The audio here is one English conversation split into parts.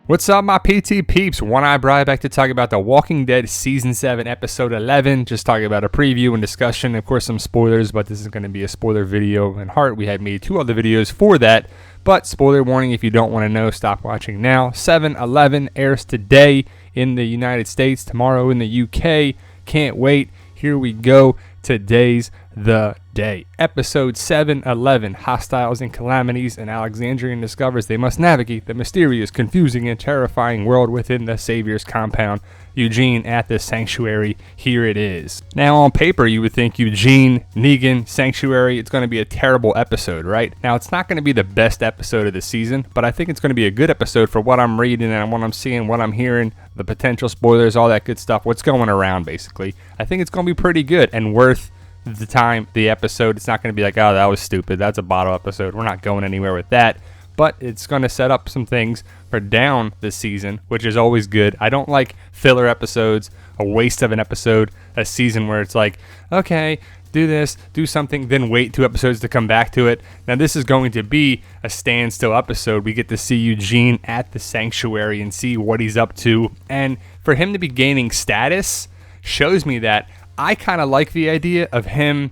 What's up, my PT peeps? One Eye Bri back to talk about The Walking Dead Season 7, Episode 11. Just talking about a preview and discussion. Of course, some spoilers, but this is going to be a spoiler video in heart. We had made 2 other videos for that, but spoiler warning, if you don't want to know, stop watching now. 7/11 airs today in the United States, tomorrow in the UK. Can't wait. Here we go. Today's the day. Episode 7/11, Hostiles and Calamities, and Alexandrian discovers they must navigate the mysterious, confusing, and terrifying world within the Savior's compound. Eugene at the Sanctuary. Here it is. Now, on paper, you would think Eugene, Negan, Sanctuary, it's going to be a terrible episode, right? Now, it's not going to be the best episode of the season, but I think it's going to be a good episode for what I'm reading and what I'm seeing, what I'm hearing, the potential spoilers, all that good stuff, what's going around, basically. I think it's going to be pretty good and worth the time, the episode. It's not going to be like, oh, that was stupid, that's a bottle episode, we're not going anywhere with that. But it's going to set up some things for down this season, which is always good. I don't like filler episodes, a waste of an episode, a season where it's like, okay, do this, do something, then wait 2 episodes to come back to it. Now, this is going to be a standstill episode. We get to see Eugene at the Sanctuary and see what he's up to. And for him to be gaining status shows me that I kind of like the idea of him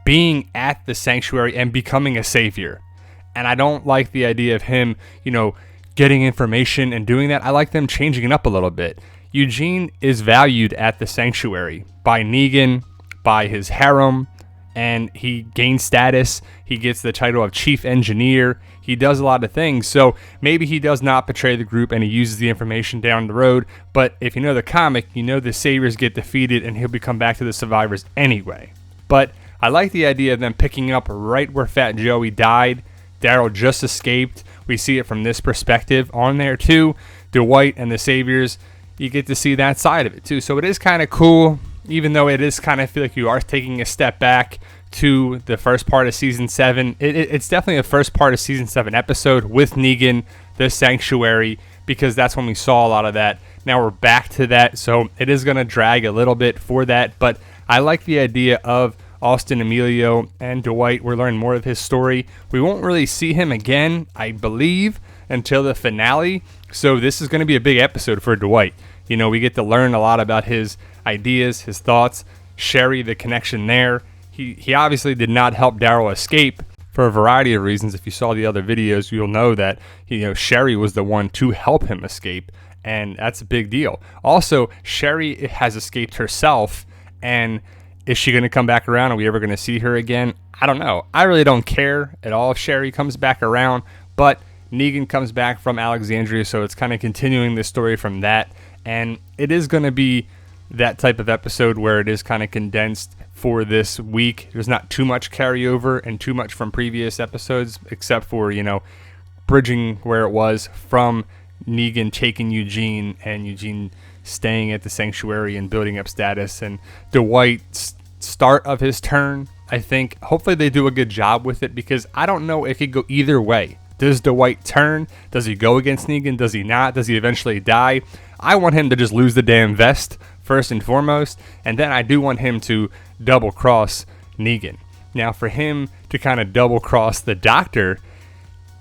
being at the Sanctuary and becoming a savior. And I don't like the idea of him, getting information and doing that. I like them changing it up a little bit. Eugene is valued at the Sanctuary by Negan, by his harem, and he gains status. He gets the title of Chief Engineer. He does a lot of things. So maybe he does not betray the group and he uses the information down the road. But if you know the comic, you know the saviors get defeated and he'll become back to the survivors anyway. But I like the idea of them picking up right where Fat Joey died. Daryl just escaped. We see it from this perspective on there too. Dwight and the Saviors, you get to see that side of it too. So it is kind of cool, even though it is kind of feel like you are taking a step back to the first part of Season 7. It's definitely a first part of Season 7 episode with Negan, the Sanctuary, because that's when we saw a lot of that. Now we're back to that, so it is going to drag a little bit for that, but I like the idea of Austin, Emilio, and Dwight. We're learning more of his story. We won't really see him again, I believe, until the finale. So this is going to be a big episode for Dwight. We get to learn a lot about his ideas, his thoughts. Sherry, the connection there. He obviously did not help Daryl escape for a variety of reasons. If you saw the other videos, you'll know that Sherry was the one to help him escape, and that's a big deal. Also, Sherry has escaped herself, and is she going to come back around? Are we ever going to see her again? I don't know. I really don't care at all if Sherry comes back around, but Negan comes back from Alexandria, so it's kind of continuing the story from that. And it is going to be that type of episode where it is kind of condensed for this week. There's not too much carryover and too much from previous episodes, except for, bridging where it was from Negan taking Eugene and Eugene staying at the Sanctuary and building up status, and Dwight's start of his turn. I think hopefully they do a good job with it, because I don't know if it could go either way. Does Dwight turn? Does he go against Negan? Does he not? Does he eventually die? I want him to just lose the damn vest first and foremost, and then I do want him to double cross Negan. Now, for him to kind of double cross the Doctor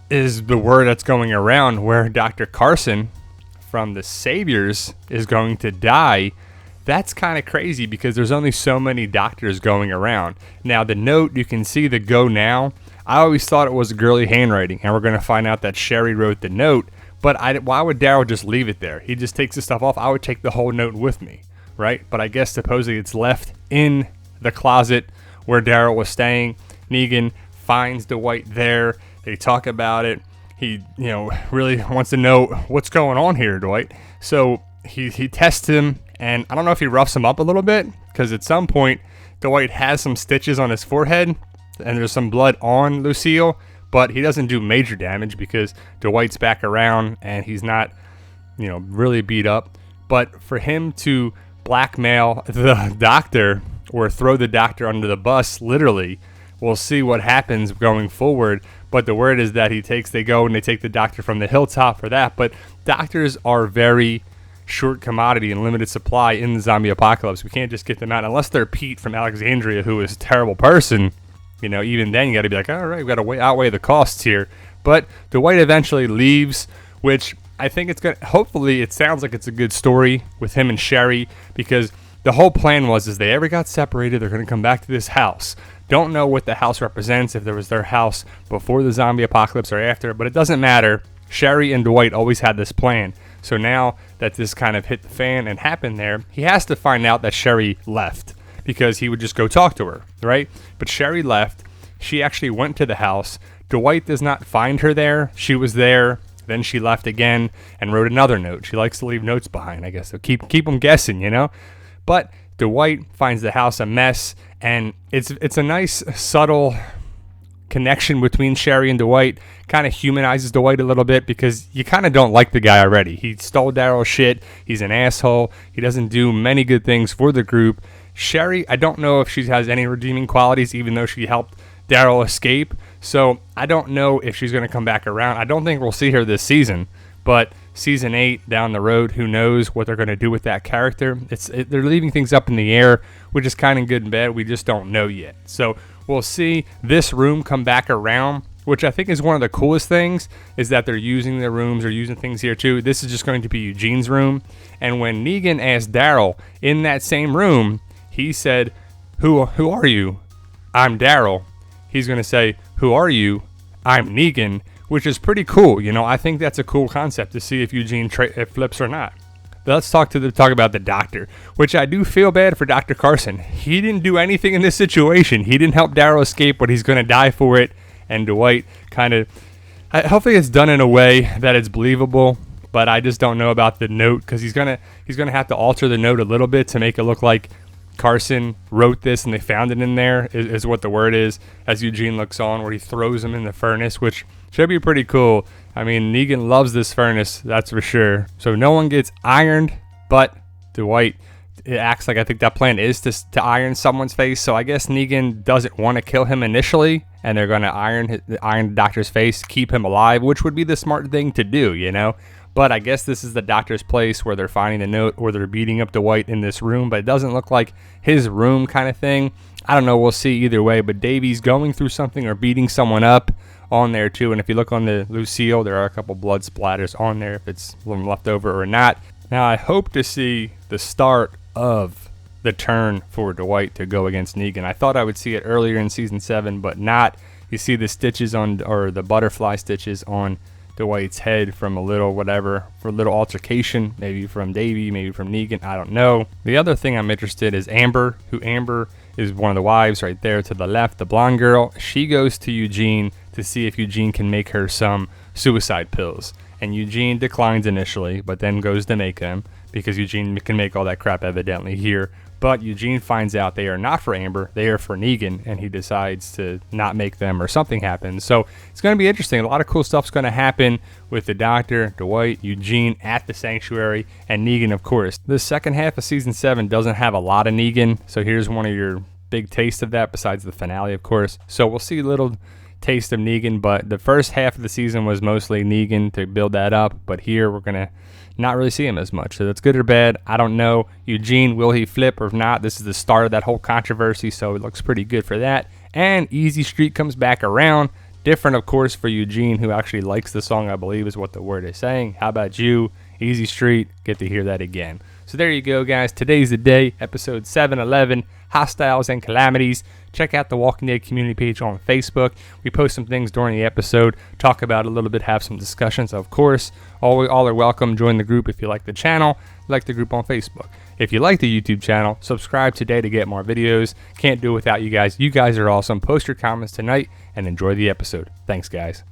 is the word that's going around, where Dr. Carson from the Saviors is going to die. That's kind of crazy, because there's only so many doctors going around. Now, the note, you can see the go now. I always thought it was girly handwriting, and we're going to find out that Sherry wrote the note, but why would Daryl just leave it there? He just takes the stuff off. I would take the whole note with me, right? But I guess supposedly it's left in the closet where Daryl was staying. Negan finds Dwight there. They talk about it. He, really wants to know what's going on here, Dwight. So he tests him, and I don't know if he roughs him up a little bit, because at some point, Dwight has some stitches on his forehead, and there's some blood on Lucille, but he doesn't do major damage because Dwight's back around, and he's not, really beat up. But for him to blackmail the Doctor, or throw the Doctor under the bus, literally, we'll see what happens going forward. But the word is that they go and they take the Doctor from the hilltop for that. But doctors are very short commodity and limited supply in the zombie apocalypse. We can't just get them out unless they're Pete from Alexandria, who is a terrible person. Even then you got to be like, all right, we've got to outweigh the costs here. But Dwight eventually leaves, which I think it's gonna. Hopefully, it sounds like it's a good story with him and Sherry, because the whole plan was, is they ever got separated, they're gonna come back to this house. Don't know what the house represents, if there was their house before the zombie apocalypse or after, but it doesn't matter. Sherry and Dwight always had this plan. So now that this kind of hit the fan and happened there, he has to find out that Sherry left, because he would just go talk to her, right? But Sherry left. She actually went to the house. Dwight does not find her there. She was there. Then she left again and wrote another note. She likes to leave notes behind, I guess. So keep them guessing, you know? But Dwight finds the house a mess, and it's a nice, subtle connection between Sherry and Dwight. Kind of humanizes Dwight a little bit, because you kind of don't like the guy already. He stole Daryl's shit. He's an asshole. He doesn't do many good things for the group. Sherry, I don't know if she has any redeeming qualities, even though she helped Daryl escape. So I don't know if she's going to come back around. I don't think we'll see her this season, but season 8 down the road, who knows what they're going to do with that character. They're leaving things up in the air, which is kind of good and bad. We just don't know yet. So we'll see this room come back around, which I think is one of the coolest things, is that they're using the rooms or using things here too. This is just going to be Eugene's room. And when Negan asked Daryl in that same room, he said, who are you? I'm Daryl. He's going to say, who are you? I'm Negan, which is pretty cool. You know, I think that's a cool concept to see if Eugene flips or not. But let's talk about the doctor, which I do feel bad for Dr. Carson. He didn't do anything in this situation. He didn't help Daryl escape, but he's going to die for it. And Dwight kind of, hopefully it's done in a way that it's believable, but I just don't know about the note, because he's gonna have to alter the note a little bit to make it look like Carson wrote this and they found it in there, is what the word is, as Eugene looks on, where he throws him in the furnace, which should be pretty cool. I mean, Negan loves this furnace, that's for sure. So no one gets ironed, but Dwight, it acts like, I think that plan is to iron someone's face. So I guess Negan doesn't want to kill him initially, and they're going to iron the doctor's face, keep him alive, which would be the smart thing to do, you know? But I guess this is the doctor's place where they're finding the note, or they're beating up Dwight in this room, but it doesn't look like his room kind of thing. I don't know, we'll see either way, but Davy's going through something or beating someone up on there too. And if you look on the Lucille, there are a couple blood splatters on there, if it's left over or not. Now I hope to see the start of the turn for Dwight to go against Negan. I thought I would see it earlier in season 7, but not. You see the stitches on, or the butterfly stitches on Dwight's head from a little altercation, maybe from Davy, maybe from Negan, I don't know. The other thing I'm interested is Amber, Amber is one of the wives right there to the left, the blonde girl. She goes to Eugene to see if Eugene can make her some suicide pills. And Eugene declines initially, but then goes to make them, because Eugene can make all that crap evidently here. But Eugene finds out they are not for Amber, they are for Negan, and he decides to not make them, or something happens. So it's going to be interesting. A lot of cool stuff's going to happen with the Doctor, Dwight, Eugene at the Sanctuary, and Negan, of course. The second half of season 7 doesn't have a lot of Negan, so here's one of your big tastes of that, besides the finale, of course. So we'll see a little taste of Negan, but the first half of the season was mostly Negan to build that up, but here we're going to not really see him as much. So that's good or bad, I don't know. Eugene, will he flip or not? This is the start of that whole controversy, so it looks pretty good for that. And Easy Street comes back around. Different, of course, for Eugene, who actually likes the song, I believe is what the word is saying. How about you? Easy Street, get to hear that again. So there you go, guys. Today's the day, episode 711, Hostiles and Calamities. Check out the Walking Dead community page on Facebook. We post some things during the episode, talk about it a little bit, have some discussions, of course. All are welcome. Join the group if you like the channel, like the group on Facebook. If you like the YouTube channel, subscribe today to get more videos. Can't do it without you guys. You guys are awesome. Post your comments tonight and enjoy the episode. Thanks, guys.